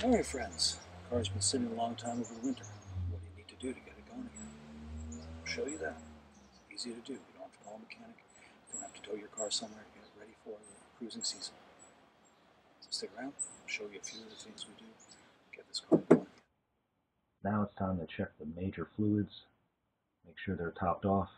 Alright friends, the car's been sitting a long time over the winter. What do you need to do to get it going again? I'll show you that. Easy to do. You don't have to call a mechanic. You don't have to tow your car somewhere to get it ready for the cruising season. So stick around. I'll show you a few of the things we do to get this car going again. Now it's time to check the major fluids. Make sure they're topped off.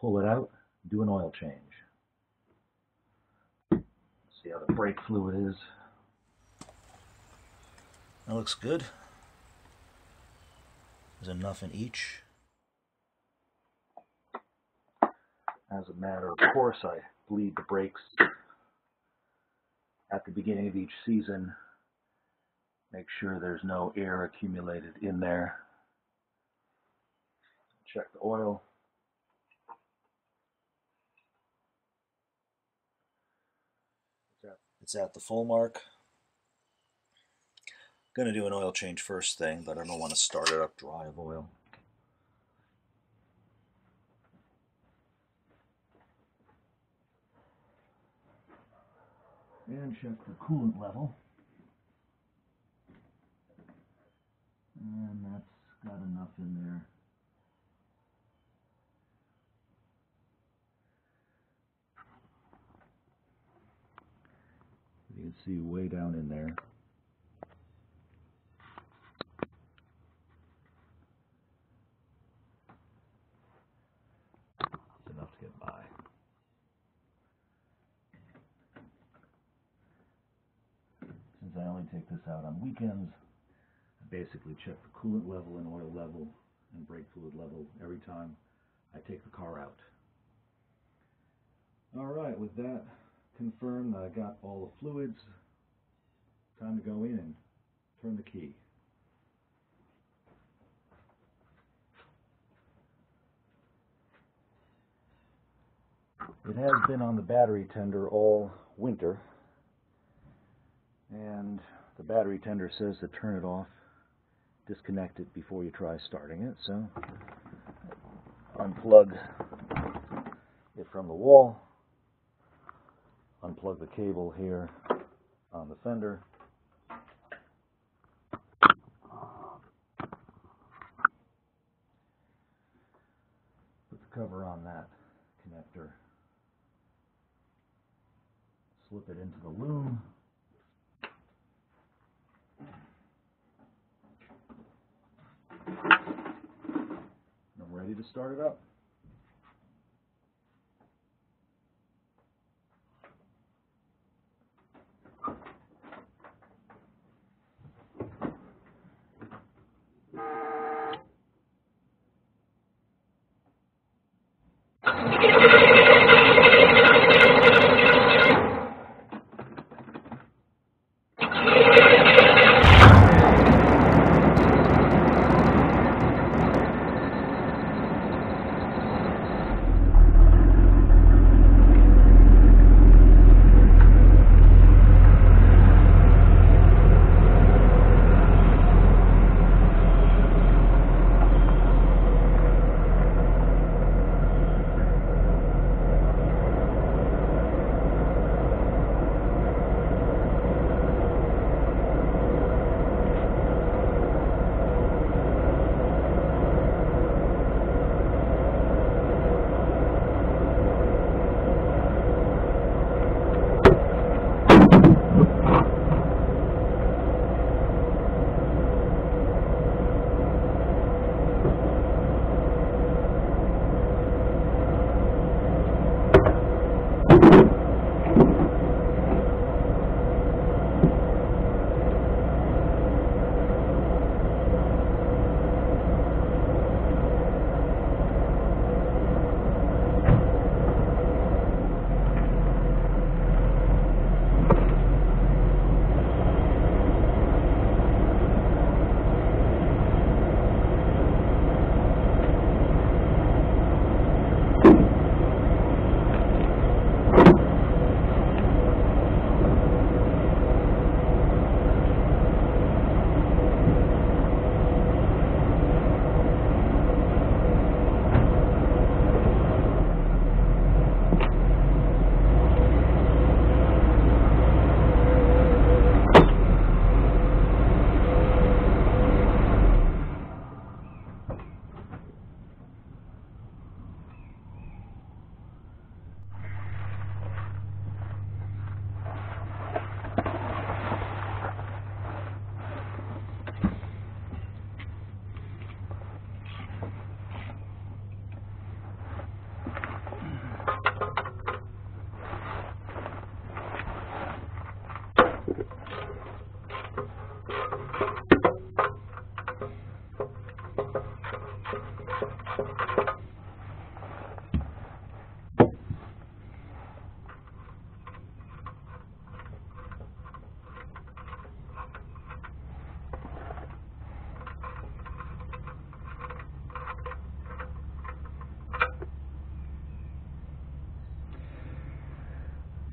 Pull it out. Do an oil change. See how the brake fluid is. That looks good. There's enough in each. As a matter of course, I bleed the brakes at the beginning of each season. Make sure there's no air accumulated in there. Check the oil. It's at the full mark. I'm going to do an oil change first thing, but I don't want to start it up dry of oil. And check the coolant level. And that's got enough in there. You can see way down in there. It's enough to get by. Since I only take this out on weekends, I basically check the coolant level and oil level and brake fluid level every time I take the car out. Alright, with that confirmed that I got all the fluids, time to go in and turn the key. It has been on the battery tender all winter, and the battery tender says to turn it off, disconnect it before you try starting it, so unplug it from the wall, unplug the cable here on the fender, put the cover on that connector, slip it into the loom, and I'm ready to start it up.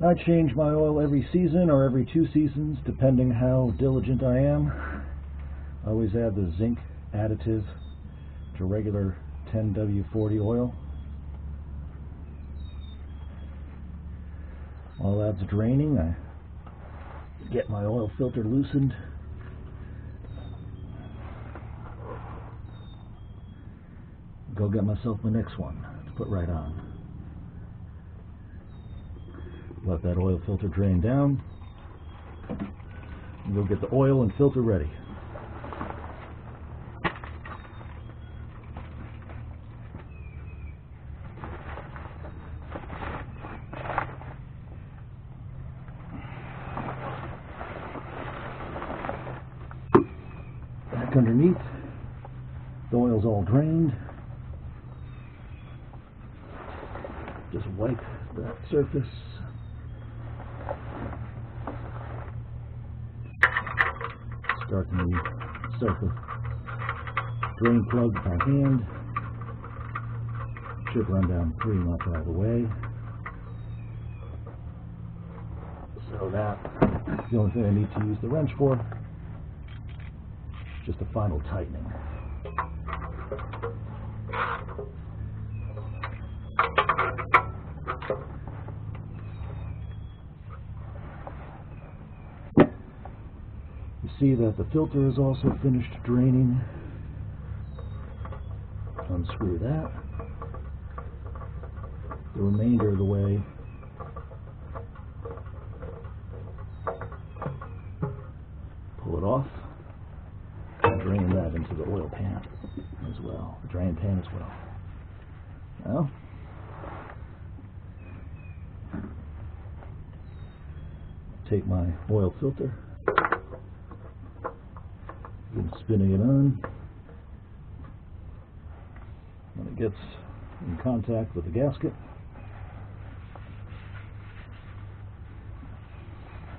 I change my oil every season or every 2 seasons, depending how diligent I am. I always add the zinc additive to regular 10W40 oil. While that's draining, I get my oil filter loosened. Go get myself my next one to put right on. Let that oil filter drain down. And go get the oil and filter ready. Back underneath, the oil's all drained. Just wipe that surface. Start the drain plug by hand. Should run down pretty much all the way. So that's the only thing I need to use the wrench for. Just a final tightening. You see that the filter is also finished draining. Unscrew that. The remainder of the way pull it off and drain that into the oil pan as well, the drain pan as well. Now, take my oil filter, begin spinning it on. When it gets in contact with the gasket,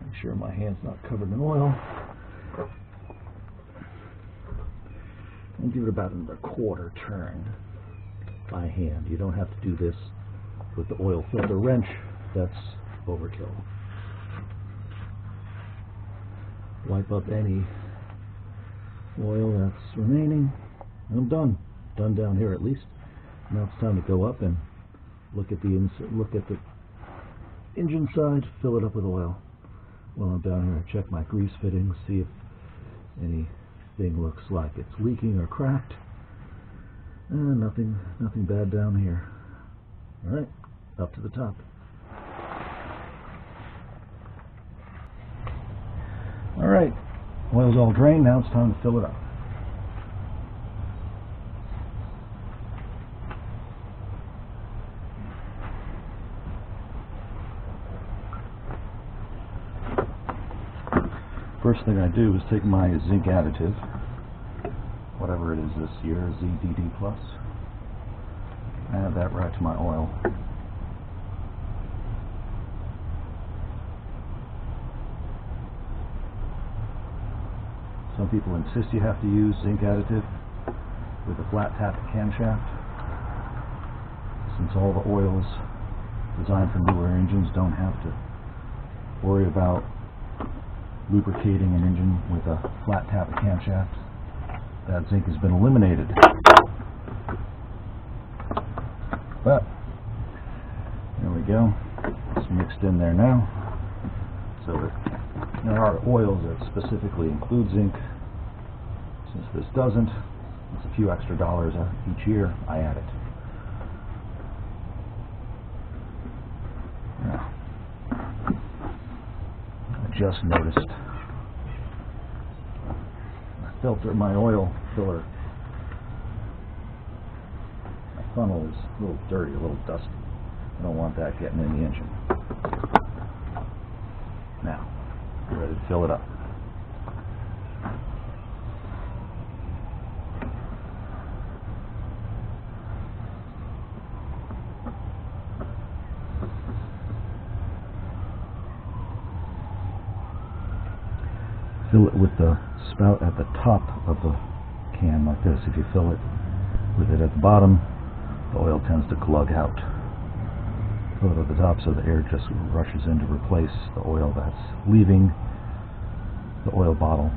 make sure my hand's not covered in oil, and give it about a quarter turn by hand. You don't have to do this with the oil filter wrench, that's overkill. Wipe up any oil that's remaining. I'm done. Done down here at least. Now it's time to go up and look at the engine side, fill it up with oil. While I'm down here, check my grease fittings, see if anything looks like it's leaking or cracked. Nothing bad down here. All right, up to the top. All right, oil's all drained. Now it's time to fill it up. First thing I do is take my zinc additive, whatever it is this year, ZDD Plus, add that right to my oil. Some people insist you have to use zinc additive with a flat tap camshaft. Since all the oils designed for newer engines don't have to worry about lubricating an engine with a flat tap camshaft, that zinc has been eliminated. But there we go. It's mixed in there now. So there are oils that specifically include zinc. Since this doesn't, it's a few extra dollars each year, I add it. Now, I just noticed my oil filler, my funnel is a little dirty, a little dusty. I don't want that getting in the engine. Now, we're ready to fill it up. Fill it with the spout at the top of the can like this. If you fill it with it at the bottom, the oil tends to glug out. photo of the top so the air just rushes in to replace the oil that's leaving the oil bottle.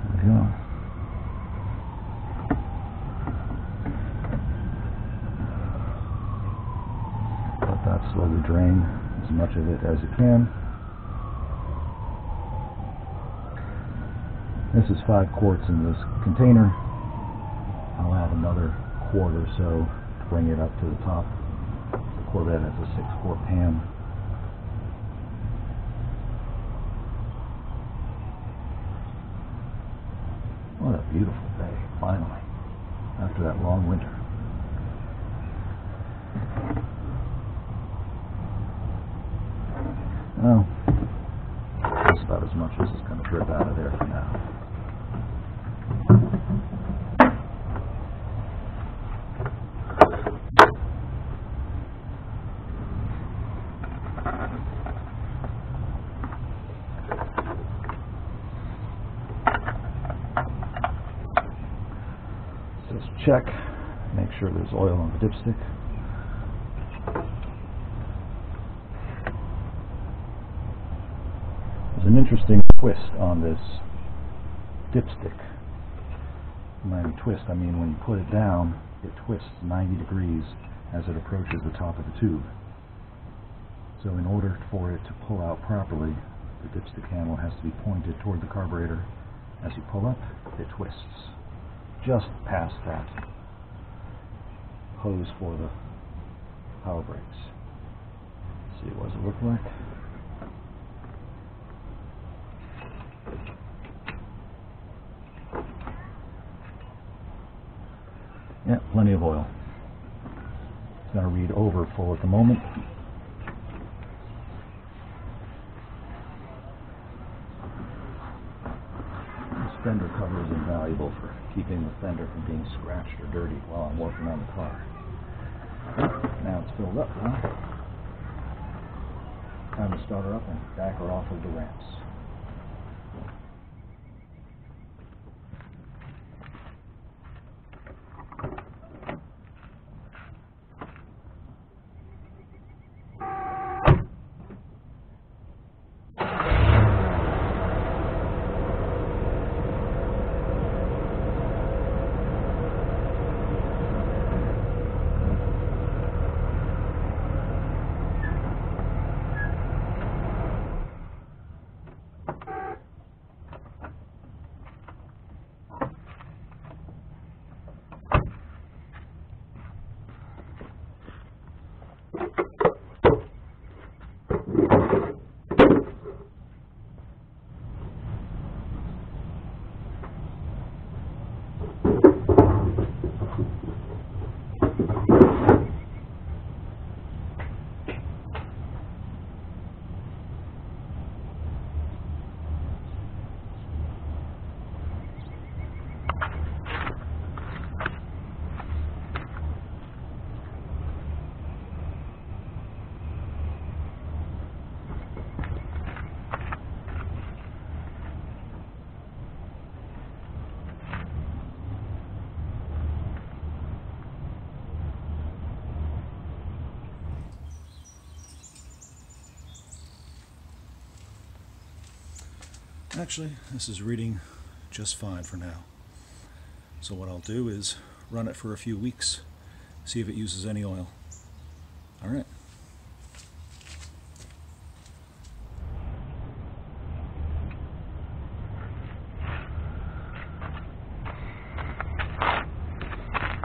There we go. Let that slowly drain as much of it as you can. This is 5 quarts in this container. I'll add another quart or so to bring it up to the top. The Corvette has a 6-quart pan. What a beautiful day, finally, after that long winter. Well, that's about as much as is going to drip out of there for now. Just check, make sure there's oil on the dipstick. There's an interesting twist on this dipstick. When I twist, I mean when you put it down, it twists 90 degrees as it approaches the top of the tube. So in order for it to pull out properly, the dipstick handle has to be pointed toward the carburetor. As you pull up, it twists just past that hose for the power brakes. Let's see, what does it look like? Yeah, plenty of oil. It's going to read over full at the moment. This fender cover is invaluable for keeping the fender from being scratched or dirty while I'm working on the car. Now it's filled up, huh? Time to start her up and back her off of the ramps. Actually, this is reading just fine for now. So what I'll do is run it for a few weeks, see if it uses any oil. All right.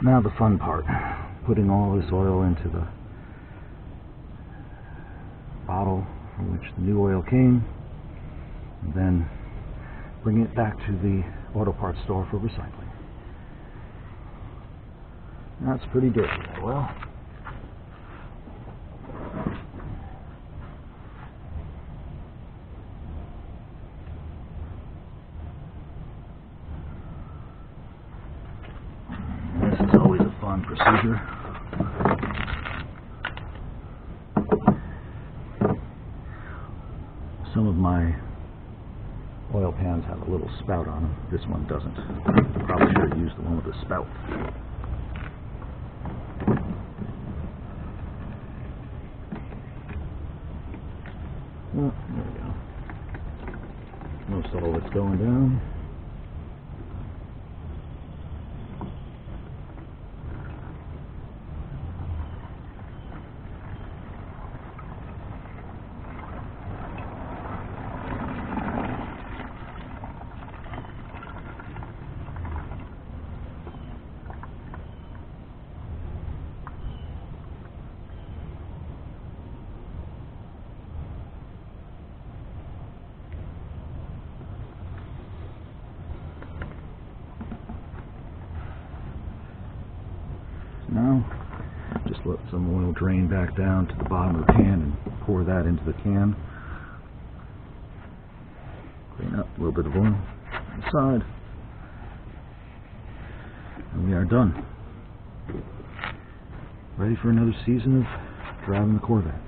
Now the fun part, putting all this oil into the bottle from which the new oil came, and then bring it back to the auto parts store for recycling. That's pretty dirty, that oil. This is always a fun procedure. Some of my oil pans have a little spout on them. This one doesn't. Probably should have used the one with the spout. Well, there we go. Most all of it's going down. Now, just let some oil drain back down to the bottom of the pan and pour that into the can. Clean up a little bit of oil on the side. And we are done. Ready for another season of driving the Corvette.